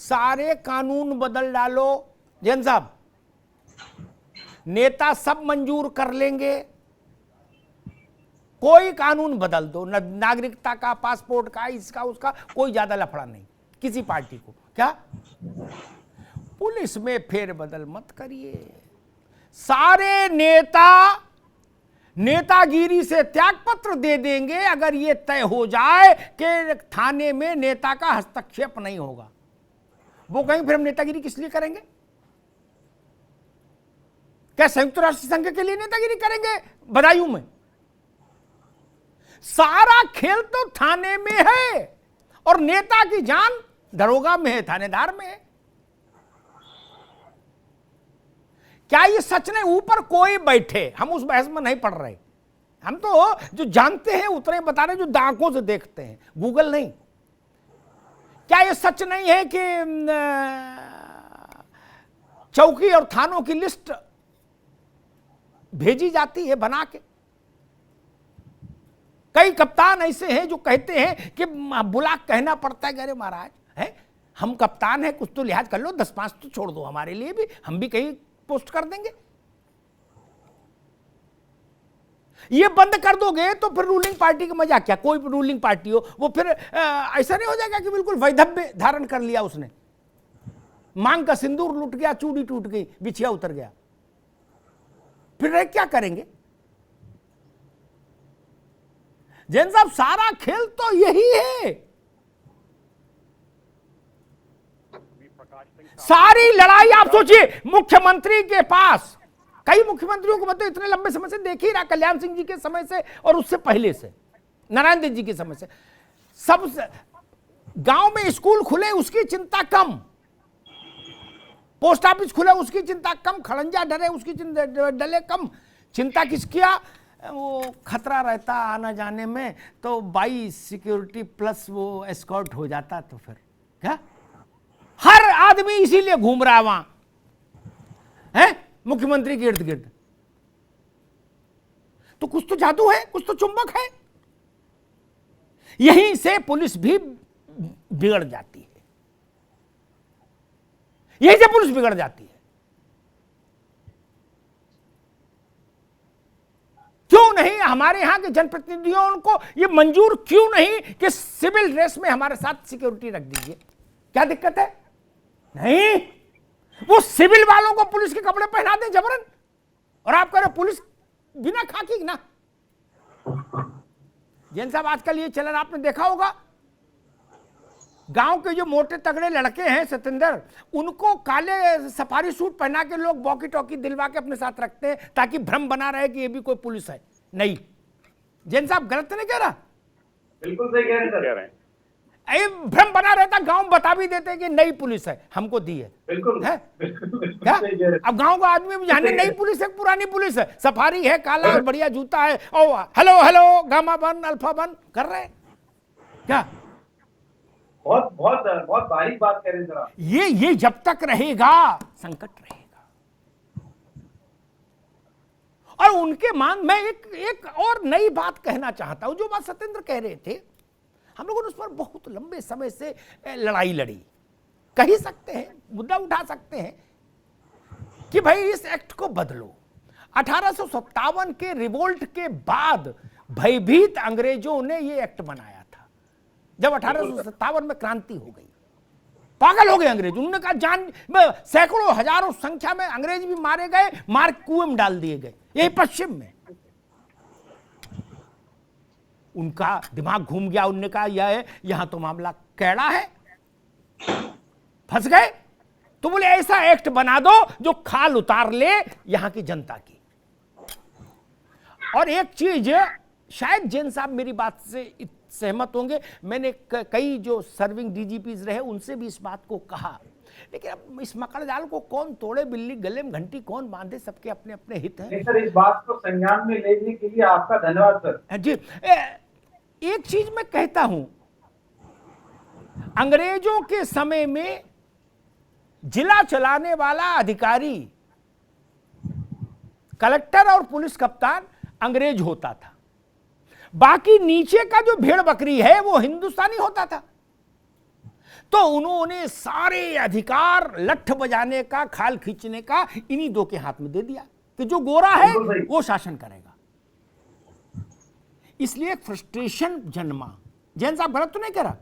सारे कानून बदल डालो जैन साहब, नेता सब मंजूर कर लेंगे, कोई कानून बदल दो, नागरिकता का, पासपोर्ट का, इसका उसका, कोई ज्यादा लफड़ा नहीं किसी पार्टी को। क्या पुलिस में फेरबदल मत करिए, सारे नेता नेतागिरी से त्यागपत्र दे देंगे अगर ये तय हो जाए कि थाने में नेता का हस्तक्षेप नहीं होगा। वो कहेंगे फिर हम नेतागिरी किस लिए करेंगे? क्या संयुक्त राष्ट्र संघ के लिए नेतागिरी करेंगे बदायूं में? सारा खेल तो थाने में है और नेता की जान दरोगा में है, थानेदार में है। क्या ये सच नहीं? ऊपर कोई बैठे, हम उस बहस में नहीं पढ़ रहे, हम तो जो जानते हैं उतने बता रहे, जो आंखों से देखते हैं, गूगल नहीं। क्या ये सच नहीं है कि चौकी और थानों की लिस्ट भेजी जाती है बना के? कई कप्तान ऐसे हैं जो कहते हैं कि बुला कहना पड़ता है, अरे महाराज है हम कप्तान हैं, कुछ तो लिहाज कर लो, 10-5 तो छोड़ दो हमारे लिए भी, हम भी कहीं पोस्ट कर देंगे। ये बंद कर दोगे तो फिर रूलिंग पार्टी का मजा क्या? कोई रूलिंग पार्टी हो वो फिर ऐसा नहीं हो जाएगा कि बिल्कुल वैधव्य धारण कर लिया उसने, मांग का सिंदूर लुट गया, चूड़ी टूट गई, बिछिया उतर गया, फिर क्या करेंगे? जैन साहब सारा खेल तो यही है, सारी लड़ाई आप सोचिए। मुख्यमंत्री के पास, कई मुख्यमंत्रियों को मतलब इतने लंबे समय से देख ही रहा, कल्याण सिंह जी के समय से और उससे पहले से, नारायण देव जी के समय से, सब गांव में स्कूल खुले उसकी चिंता कम, पोस्ट ऑफिस खुले उसकी चिंता कम, खड़ंजा डरे उसकी डले कम, चिंता किसकिया? वो खतरा रहता आना जाने में, तो बाई सिक्योरिटी प्लस वो एस्कॉर्ट हो जाता, तो फिर क्या? हर आदमी इसीलिए घूम रहा है वहां है मुख्यमंत्री के इर्द गिर्द। तो कुछ तो जादू है, कुछ तो चुंबक है। यहीं से पुलिस भी बिगड़ जाती है, यहीं से पुलिस बिगड़ जाती है। क्यों नहीं हमारे यहां के जनप्रतिनिधियों को ये मंजूर क्यों नहीं कि सिविल ड्रेस में हमारे साथ सिक्योरिटी रख दीजिए? क्या दिक्कत है? नहीं, वो सिविल वालों को पुलिस के कपड़े पहना दे जबरन, और आप कह रहे पुलिस बिना खाकी ना। जैन साहब आजकल ये चलन आपने देखा होगा, गांव के जो मोटे तगड़े लड़के हैं सतेंद्र, उनको काले सफारी सूट पहना के लोग वॉकी टॉकी दिलवा के अपने साथ रखते हैं ताकि भ्रम बना रहे कि ये भी कोई पुलिस है। नहीं, जैन साहब गलत तो नहीं कह रहा? बिल्कुल सही कह रहे हैं। भ्रम बना रहता, गांव बता भी देते कि नई पुलिस है, हमको दी है। बिल्कुल है क्या? अब गांव का आदमी भी जाने नई पुलिस है, पुरानी पुलिस है, सफारी है, काला और बढ़िया जूता है, ओ हेलो हेलो गामा बन अल्फा बन कर रहे हैं क्या? बहुत बहुत बहुत बारीक बात कह रहे हैं सर आप। ये जब तक रहेगा संकट रहेगा। और उनके मान में एक और नई बात कहना चाहता हूं, जो बात सतेंद्र कह रहे थे, हम लोगों ने उस पर बहुत लंबे समय से लड़ाई लड़ी, कह ही सकते हैं, मुद्दा उठा सकते हैं कि भाई इस एक्ट को बदलो। 1857 के रिवोल्ट के बाद भयभीत अंग्रेजों ने ये एक्ट बनाया था। जब 1857 में क्रांति हो गई, पागल हो गए अंग्रेज, उन्होंने कहा जान, सैकड़ों हजारों संख्या में अंग्रेज भी मारे गए, मार कुएं में डाल दिए गए, यही पश्चिम में। उनका दिमाग घूम गया, उन्होंने कहा यह यहां तो मामला कैड़ा है, फंस गए, तो बोले ऐसा एक्ट बना दो जो खाल उतार ले यहां की जनता की। और एक चीज शायद जैन साहब मेरी बात से सहमत होंगे, मैंने कई जो सर्विंग डीजीपीज रहे उनसे भी इस बात को कहा, लेकिन अब इस मकड़ जाल को कौन तोड़े, बिल्ली गले में घंटी कौन बांधे, सबके अपने अपने हित हैं। सर इस बात को संज्ञान में लेने के लिए आपका धन्यवाद सर जी। एक चीज मैं कहता हूं, अंग्रेजों के समय में जिला चलाने वाला अधिकारी, कलेक्टर और पुलिस कप्तान अंग्रेज होता था, बाकी नीचे का जो भेड़ बकरी है वो हिंदुस्तानी होता था। तो उन्होंने सारे अधिकार लठ बजाने का, खाल खींचने का इन्हीं दो के हाथ में दे दिया कि जो गोरा है बिल्कुल सही। वो शासन करेगा। इसलिए एक फ्रस्ट्रेशन जन्मा। जैन साहब गलत तो नहीं कह रहा?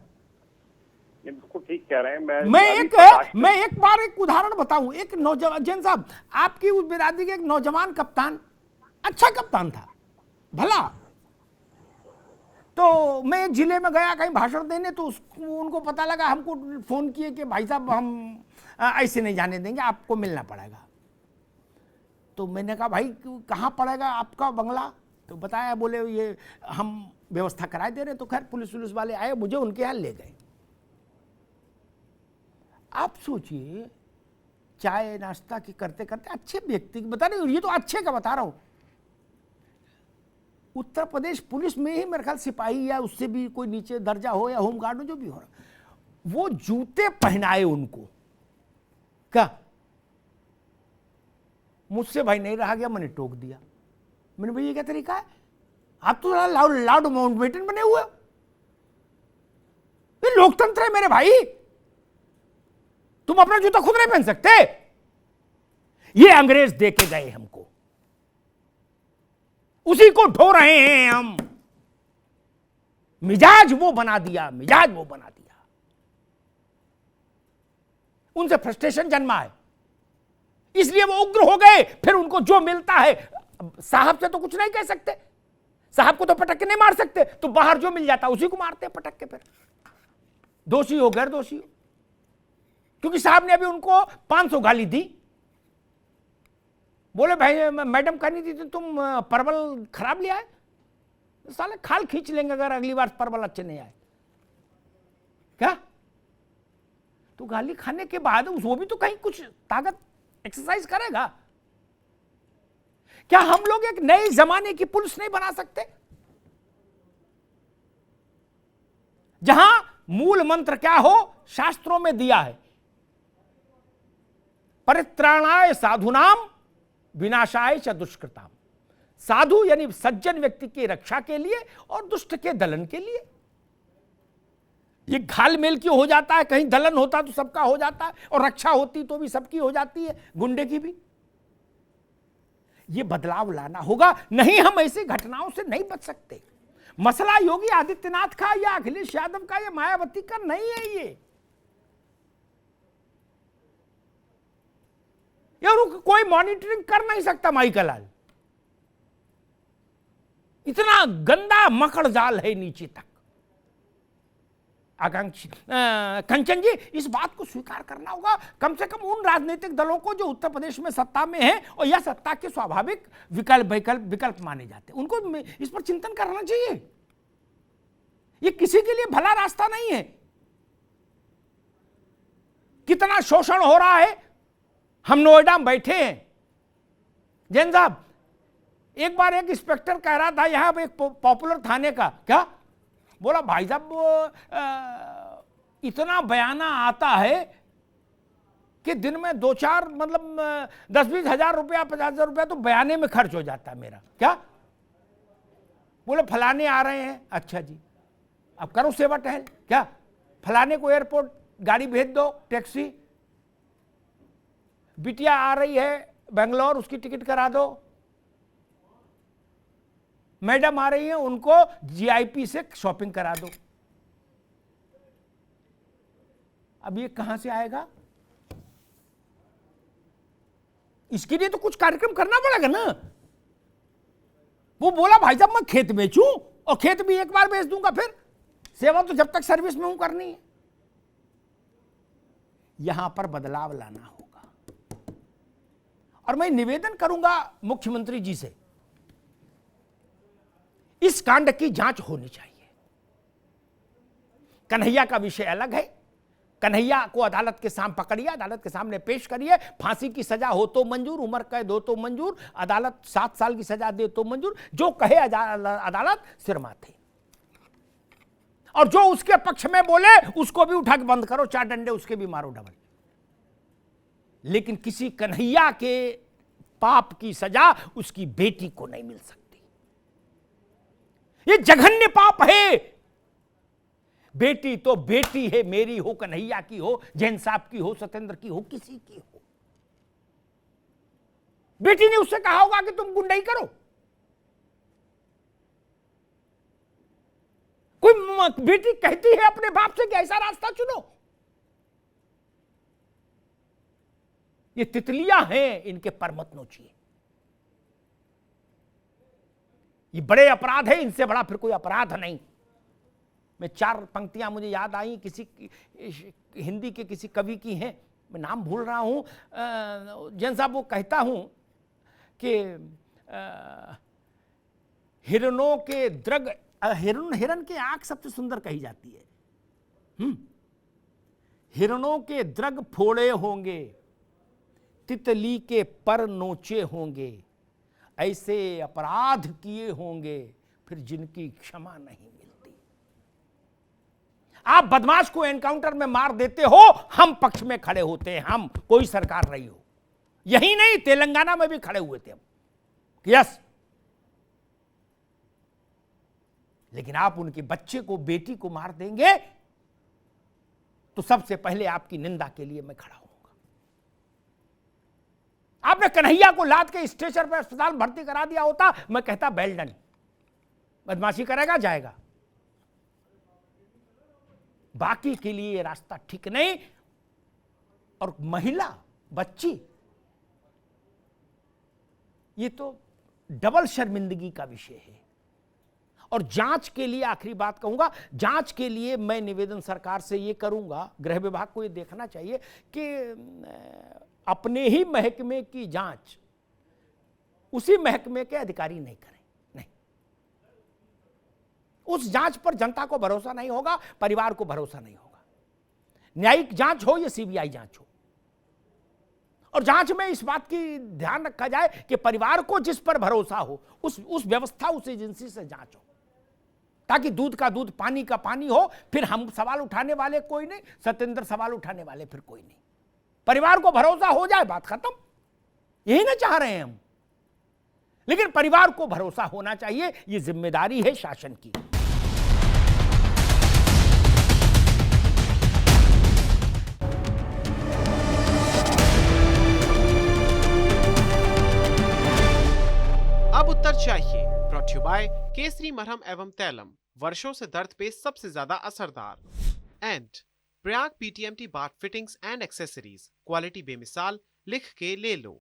ये बिल्कुल ठीक कह रहे हैं। मैं एक बार एक उदाहरण बताऊं। एक नौजवान, जैन साहब आपकी उस बिरादरी के एक नौजवान कप्तान, अच्छा कप्तान था, भला। तो मैं एक जिले में गया कहीं भाषण देने, तो उनको पता लगा, हमको फोन किए कि भाई साहब हम ऐसे नहीं जाने देंगे, आपको मिलना पड़ेगा। तो मैंने कहा भाई कहाँ पड़ेगा आपका बंगला? तो बताया, बोले ये हम व्यवस्था कराए दे रहे। तो खैर पुलिस वाले आए, मुझे उनके यहाँ ले गए। आप सोचिए, चाय नाश्ता की करते करते अच्छे व्यक्ति बता रहे, ये तो अच्छे का बता रहा हूं, उत्तर प्रदेश पुलिस में ही मेरे ख्याल सिपाही या उससे भी कोई नीचे दर्जा हो या होमगार्ड हो, जो भी हो रहा, वो जूते पहनाए उनको। क्या मुझसे भाई नहीं रहा गया, मैंने टोक दिया। मैंने भाई ये क्या तरीका है? आप तो लाउड माउंटबेटन बने हुए हो। ये लोकतंत्र है मेरे भाई, तुम अपना जूता खुद नहीं पहन सकते। ये अंग्रेज दे के गए हमको, उसी को ढो रहे हैं हम। मिजाज वो बना दिया, मिजाज वो बना दिया। उनसे फ्रस्ट्रेशन जन्मा है, इसलिए वो उग्र हो गए। फिर उनको जो मिलता है, साहब से तो कुछ नहीं कह सकते, साहब को तो पटक के नहीं मार सकते, तो बाहर जो मिल जाता उसी को मारते हैं पटक के। फिर दोषी हो गैर दोषी हो, क्योंकि साहब ने अभी उनको 500 गाली दी। बोले भाई मैडम कहनी थी तो तुम परवल खराब ले आए, साले खाल खींच लेंगे अगर अगली बार परवल अच्छे नहीं आए। क्या तो गाली खाने के बाद वो भी तो कहीं कुछ ताकत एक्सरसाइज करेगा। क्या हम लोग एक नए जमाने की पुलिस नहीं बना सकते, जहां मूल मंत्र क्या हो? शास्त्रों में दिया है, परित्राणाय साधुनाम विनाशाय च दुष्कृताम। साधु यानी सज्जन व्यक्ति की रक्षा के लिए और दुष्ट के दलन के लिए। ये घालमेल क्यों हो जाता है? कहीं दलन होता तो सबका हो जाता है, और रक्षा होती तो भी सबकी हो जाती है, गुंडे की भी। ये बदलाव लाना होगा, नहीं हम ऐसी घटनाओं से नहीं बच सकते। मसला योगी आदित्यनाथ का या अखिलेश यादव का या मायावती का नहीं है। ये कोई मॉनिटरिंग कर नहीं सकता। माइकल लाल, इतना गंदा मकड़ जाल है नीचे तक। आकांक्षी कंचन जी, इस बात को स्वीकार करना होगा कम से कम उन राजनीतिक दलों को जो उत्तर प्रदेश में सत्ता में है और यह सत्ता के स्वाभाविक विकल्प माने जाते हैं, उनको इस पर चिंतन करना चाहिए। ये किसी के लिए भला रास्ता नहीं है। कितना शोषण हो रहा है। हम नोएडा में बैठे हैं, जैन साहब, एक बार एक इंस्पेक्टर कह रहा था यहां पे एक पॉपुलर थाने का, क्या बोला भाई साहब इतना बयाना आता है कि दिन में 2-4 मतलब 10-20 हजार रुपया 50 हजार रुपया तो बयाने में खर्च हो जाता है मेरा। क्या बोले फलाने आ रहे हैं, अच्छा जी अब करो सेवा टहल। क्या फलाने को एयरपोर्ट गाड़ी भेज दो, टैक्सी। बिटिया आ रही है बेंगलोर, उसकी टिकट करा दो। मैडम आ रही है, उनको जीआईपी से शॉपिंग करा दो। अब ये कहां से आएगा? इसके लिए तो कुछ कार्यक्रम करना पड़ेगा ना। वो बोला भाई साहब मैं खेत बेचूं, और खेत भी एक बार बेच दूंगा, फिर सेवा तो जब तक सर्विस में हूं करनी है। यहां पर बदलाव लाना होगा। और मैं निवेदन करूंगा मुख्यमंत्री जी से, इस कांड की जांच होनी चाहिए। कन्हैया का विषय अलग है। कन्हैया को अदालत के सामने पकड़िए, अदालत के सामने पेश करिए। फांसी की सजा हो तो मंजूर, उम्र कैद हो तो मंजूर, अदालत 7 साल की सजा दे तो मंजूर, जो कहे अदालत सिर माथे। और जो उसके पक्ष में बोले उसको भी उठा के बंद करो, 4 डंडे उसके भी मारो डबल। लेकिन किसी कन्हैया के पाप की सजा उसकी बेटी को नहीं मिल सकती। ये जघन्य पाप है। बेटी तो बेटी है, मेरी हो, कन्हैया की हो, जैन साहब की हो, सत्येंद्र की हो, किसी की हो। बेटी ने उससे कहा होगा कि तुम गुंडाई करो? कोई बेटी कहती है अपने बाप से कि ऐसा रास्ता चुनो? ये तितलियां हैं, इनके पर मत नोचिए। ये बड़े अपराध है, इनसे बड़ा फिर कोई अपराध नहीं। मैं 4 पंक्तियां मुझे याद आई, किसी हिंदी के किसी कवि की हैं, मैं नाम भूल रहा हूं। जैन साहब वो कहता हूं कि हिरणों के द्रग, हिरण की आंख सबसे सुंदर कही जाती है। हिरणों के द्रग फोड़े होंगे, तितली के पर नोचे होंगे, ऐसे अपराध किए होंगे फिर जिनकी क्षमा नहीं मिलती। आप बदमाश को एनकाउंटर में मार देते हो, हम पक्ष में खड़े होते हैं, हम, कोई सरकार रही हो। यही नहीं, तेलंगाना में भी खड़े हुए थे हम, यस। लेकिन आप उनके बच्चे को, बेटी को मार देंगे तो सबसे पहले आपकी निंदा के लिए मैं खड़ा हूंगा। आपने कन्हैया को लाद के स्ट्रेचर पर अस्पताल भर्ती करा दिया होता, मैं कहता वेल डन। बदमाशी करेगा, जाएगा। बाकी के लिए ये रास्ता ठीक नहीं। और महिला, बच्ची, ये तो डबल शर्मिंदगी का विषय है। और जांच के लिए आखिरी बात कहूंगा, जांच के लिए मैं निवेदन सरकार से ये करूंगा, गृह विभाग को ये देखना चाहिए कि अपने ही महकमे की जांच उसी महकमे के अधिकारी नहीं करें। नहीं, उस जांच पर जनता को भरोसा नहीं होगा, परिवार को भरोसा नहीं होगा। न्यायिक जांच हो या सीबीआई जांच हो, और जांच में इस बात की ध्यान रखा जाए कि परिवार को जिस पर भरोसा हो उस व्यवस्था, उस एजेंसी से जांच हो, ताकि दूध का दूध, पानी का पानी हो। फिर हम सवाल उठाने वाले कोई नहीं, सत्येंद्र सवाल उठाने वाले फिर कोई नहीं। परिवार को भरोसा हो जाए, बात खत्म। यही ना चाह रहे हैं हम। लेकिन परिवार को भरोसा होना चाहिए, यह जिम्मेदारी है शासन की। अब उत्तर चाहिए, ब्रॉट यू बाय केसरी मरहम एवं तैलम, वर्षों से दर्द पे सबसे ज्यादा असरदार। And Prayag PTMT bath fittings and accessories, quality बेमिसाल, लिख के ले लो।